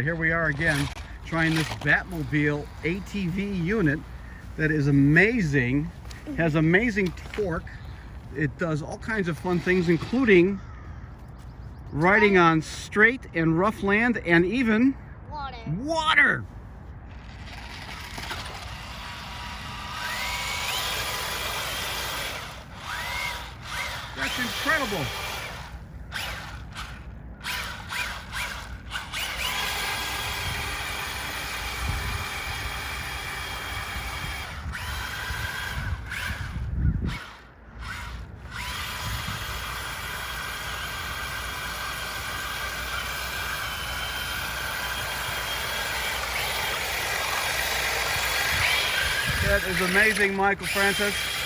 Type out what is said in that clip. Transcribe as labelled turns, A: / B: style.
A: right, here we are again trying this Batmobile ATV unit that is amazing, has amazing torque. It does all kinds of fun things, including riding on straight and rough land and even water. That's incredible. That is amazing, Michael Francis.